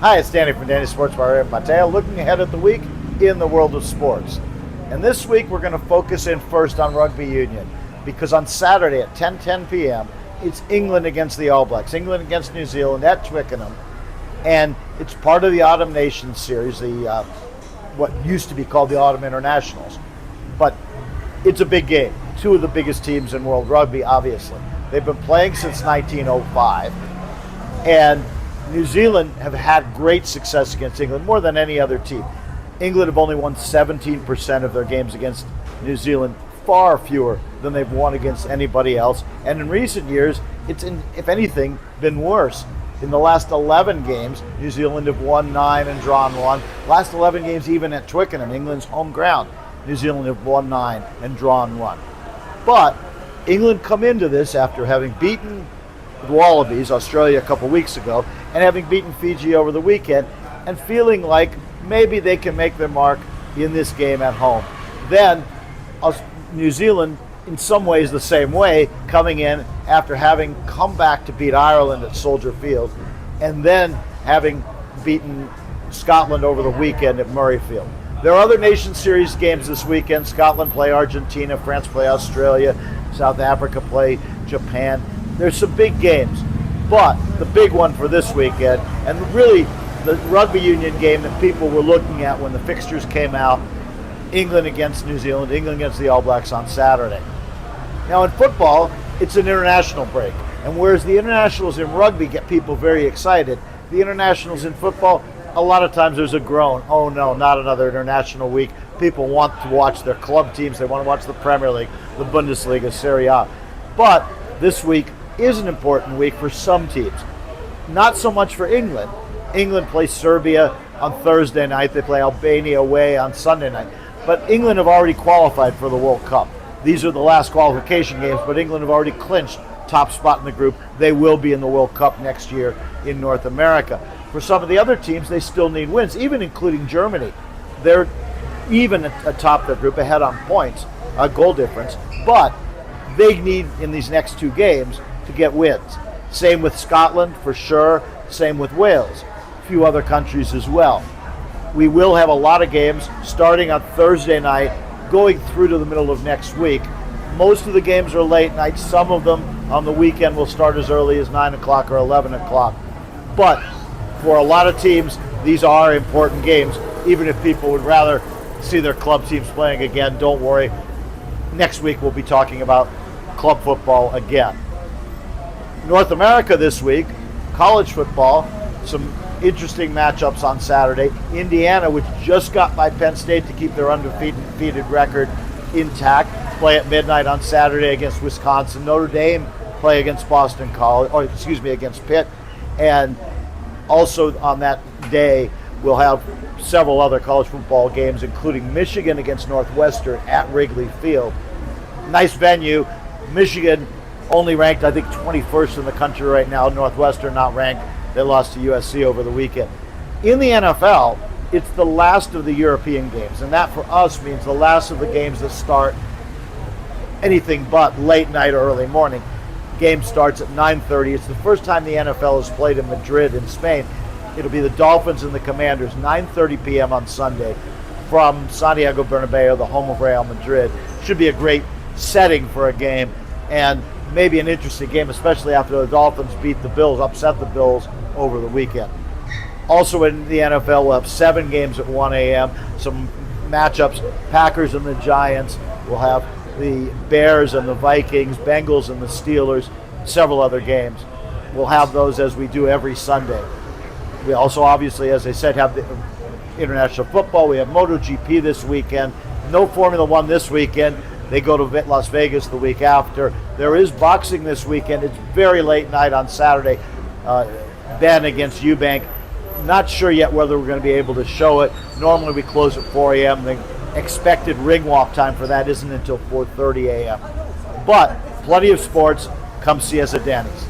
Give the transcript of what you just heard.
Hi, it's Danny from Danny Sports Bar in Mateo, looking ahead at the week in the world of sports. And this week we're going to focus in first on rugby union, because on Saturday at 10:10 p.m. it's England against the All Blacks, England against New Zealand at Twickenham, and it's part of the Autumn Nations series, the what used to be called the Autumn Internationals. But it's a big game. Two of the biggest teams in world rugby, obviously. They've been playing since 1905, and New Zealand have had great success against England, more than any other team. England have only won 17% of their games against New Zealand, far fewer than they've won against anybody else. And in recent years, it's, if anything, been worse. In the last 11 games, New Zealand have won 9 and drawn 1. Last 11 games, even at Twickenham, England's home ground, New Zealand have won 9 and drawn 1. But England come into this after having beaten the Wallabies, Australia, a couple weeks ago, and having beaten Fiji over the weekend, and feeling like maybe they can make their mark in this game at home. Then New Zealand, in some ways the same way, coming in after having come back to beat Ireland at Soldier Field, and then having beaten Scotland over the weekend at Murrayfield. There are other Nation Series games this weekend. Scotland play Argentina, France play Australia, South Africa play Japan. There's some big games, but the big one for this weekend, and really the rugby union game that people were looking at when the fixtures came out, England against New Zealand, England against the All Blacks on Saturday. Now in football, it's an international break, and whereas the internationals in rugby get people very excited, the internationals in football, a lot of times there's a groan. Oh no, not another international week. People want to watch their club teams. They want to watch the Premier League, the Bundesliga, Serie A. But this week is an important week for some teams. Not so much for England. England plays Serbia on Thursday night. They play Albania away on Sunday night. But England have already qualified for the World Cup. These are the last qualification games, but England have already clinched top spot in the group. They will be in the World Cup next year in North America. For some of the other teams, they still need wins, even including Germany. They're even atop their group, ahead on points, a goal difference, but they need, in these next two games, to get wins. Same with Scotland, for sure. Same with Wales. A few other countries as well. We will have a lot of games starting on Thursday night, going through to the middle of next week. Most of the games are late night. Some of them on the weekend will start as early as 9 o'clock or 11 o'clock. But for a lot of teams, these are important games. Even if people would rather see their club teams playing again, don't worry. Next week we'll be talking about club football again. North America this week, college football, some interesting matchups on Saturday. Indiana, which just got by Penn State to keep their undefeated record intact, play at midnight on Saturday against Wisconsin. Notre Dame play against Boston College, against Pitt. And also on that day, we'll have several other college football games, including Michigan against Northwestern at Wrigley Field. Nice venue. Michigan only ranked, I think, 21st in the country right now. Northwestern not ranked. They lost to USC over the weekend. In the NFL, it's the last of the European games, and that for us means the last of the games that start anything but late night or early morning. Game starts at 9:30. It's the first time the NFL has played in Madrid in Spain. It'll be the Dolphins and the Commanders, 9:30 p.m. on Sunday from Santiago Bernabeu, the home of Real Madrid. Should be a great setting for a game, and maybe an interesting game, especially after the Dolphins beat the Bills, upset the Bills over the weekend. Also in the NFL, we'll have 7 games at 1 a.m., some matchups, Packers and the Giants. We'll have the Bears and the Vikings, Bengals and the Steelers, several other games. We'll have those as we do every Sunday. We also, obviously, as I said, have the international football. We have MotoGP this weekend. No Formula One this weekend. They go to Las Vegas the week after. There is boxing this weekend. It's very late night on Saturday. Ben against Eubank. Not sure yet whether we're going to be able to show it. Normally we close at 4 a.m. The expected ring walk time for that isn't until 4:30 a.m. But plenty of sports. Come see us at Danny's.